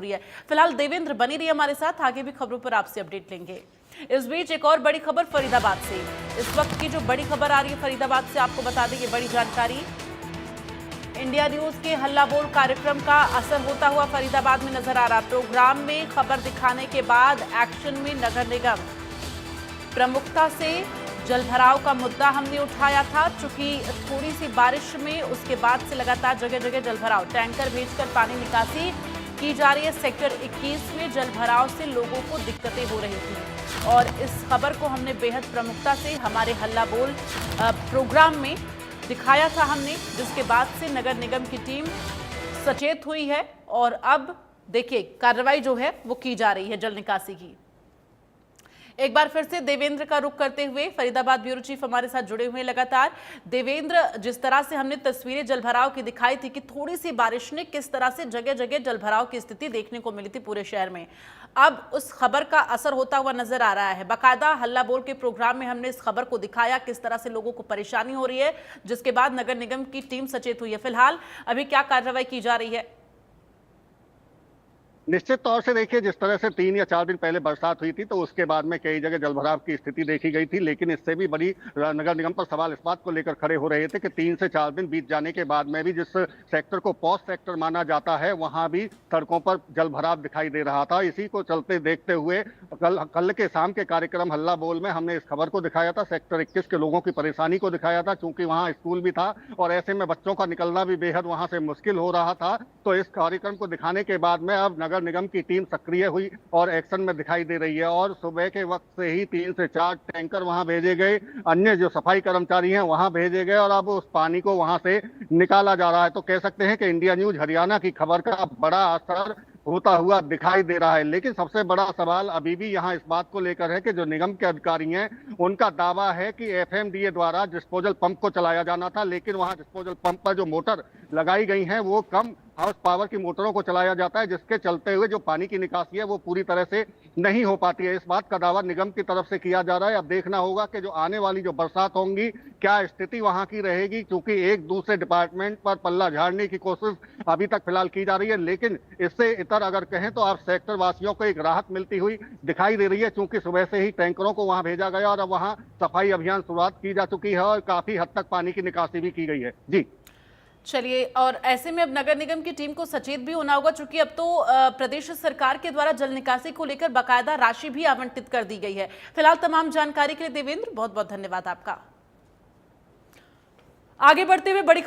रही है। फिलहाल देवेंद्र बनी रही हमारे साथ, आगे भी खबरों पर आपसे अपडेट लेंगे। इस बीच एक और बड़ी खबर फरीदाबाद से। इस वक्त की जो बड़ी खबर आ रही है फरीदाबाद से, आपको बता दें ये बड़ी जानकारी। इंडिया न्यूज के हल्ला बोल कार्यक्रम का असर होता हुआ फरीदाबाद में नजर आ रहा। प्रोग्राम में खबर दिखाने के बाद एक्शन में नगर निगम। प्रमुखता से जलभराव का मुद्दा हमने उठाया था, चूंकि थोड़ी सी बारिश में उसके बाद से लगातार जगह जगह जलभराव, टैंकर भेजकर पानी निकासी की जा रही है। सेक्टर 21 में जलभराव से लोगों को दिक्कतें हो रही थी और इस खबर को हमने बेहद प्रमुखता से हमारे हल्ला बोल प्रोग्राम में दिखाया था हमने, जिसके बाद से नगर निगम की टीम सचेत हुई है और अब देखिए कार्रवाई जो है वो की जा रही है जल निकासी की। एक बार फिर से देवेंद्र का रुख करते हुए फरीदाबाद ब्यूरो चीफ हमारे साथ जुड़े हुए लगातार। देवेंद्र, जिस तरह से हमने तस्वीरें जलभराव की दिखाई थी कि थोड़ी सी बारिश ने किस तरह से जगह जगह जलभराव की स्थिति देखने को मिली थी पूरे शहर में, अब उस खबर का असर होता हुआ नजर आ रहा है। बाकायदा हल्ला बोल के प्रोग्राम में हमने इस खबर को दिखाया किस तरह से लोगों को परेशानी हो रही है, जिसके बाद नगर निगम की टीम सचेत हुई है। फिलहाल अभी क्या कार्रवाई की जा रही है? निश्चित तौर से देखिए, जिस तरह से 3 या 4 दिन पहले बरसात हुई थी तो उसके बाद में कई जगह जलभराव की स्थिति देखी गई थी, लेकिन इससे भी बड़ी नगर निगम पर सवाल इस बात को लेकर खड़े हो रहे थे कि 3 से 4 दिन बीत जाने के बाद में भी जिस सेक्टर को पॉश सेक्टर माना जाता है वहां भी सड़कों पर जलभराव दिखाई दे रहा था। इसी को चलते देखते हुए कल के शाम के कार्यक्रम हल्ला बोल में हमने इस खबर को दिखाया था, सेक्टर 21 के लोगों की परेशानी को दिखाया था, क्योंकि वहां स्कूल भी था और ऐसे में बच्चों का निकलना भी बेहद वहां से मुश्किल हो रहा था। तो इस कार्यक्रम को दिखाने के बाद में अब नगर निगम की टीम सक्रिय हुई और एक्शन में दिखाई दे रही है और सुबह के वक्त से ही 3 से 4 टैंकर वहां भेजे गए, अन्य जो सफाई कर्मचारी हैं वहां भेजे गए और अब उस पानी को वहां से निकाला जा रहा है। तो कह सकते हैं कि इंडिया न्यूज हरियाणा की खबर का बड़ा असर होता हुआ दिखाई दे रहा है। लेकिन सबसे बड़ा सवाल अभी भी यहाँ इस बात को लेकर है कि जो निगम के अधिकारी हैं उनका दावा है कि एफएमडीए द्वारा डिस्पोजल पंप को चलाया जाना था, लेकिन वहां डिस्पोजल पंप पर जो मोटर लगाई गई हैं वो कम हाउस पावर की मोटरों को चलाया जाता है, जिसके चलते हुए जो पानी की निकासी है वो पूरी तरह से नहीं हो पाती है। इस बात का दावा निगम की तरफ से किया जा रहा है। अब देखना होगा कि जो आने वाली जो बरसात होंगी क्या स्थिति वहां की रहेगी, क्योंकि एक दूसरे डिपार्टमेंट पर पल्ला झाड़ने की कोशिश अभी तक फिलहाल की जा रही है। लेकिन इससे इतर अगर कहें तो आप सेक्टर वासियों को एक राहत मिलती हुई दिखाई दे रही है, क्योंकि सुबह से ही टैंकरों को वहां भेजा गया और अब वहां सफाई अभियान शुरुआत की जा चुकी है और काफी हद तक पानी की निकासी भी की गई है। जी चलिए, और ऐसे में अब नगर निगम की टीम को सचेत भी होना होगा, क्योंकि अब तो प्रदेश सरकार के द्वारा जल निकासी को लेकर बाकायदा राशि भी आवंटित कर दी गई है। फिलहाल तमाम जानकारी के लिए देवेंद्र बहुत बहुत धन्यवाद आपका। आगे बढ़ते हुए बड़ी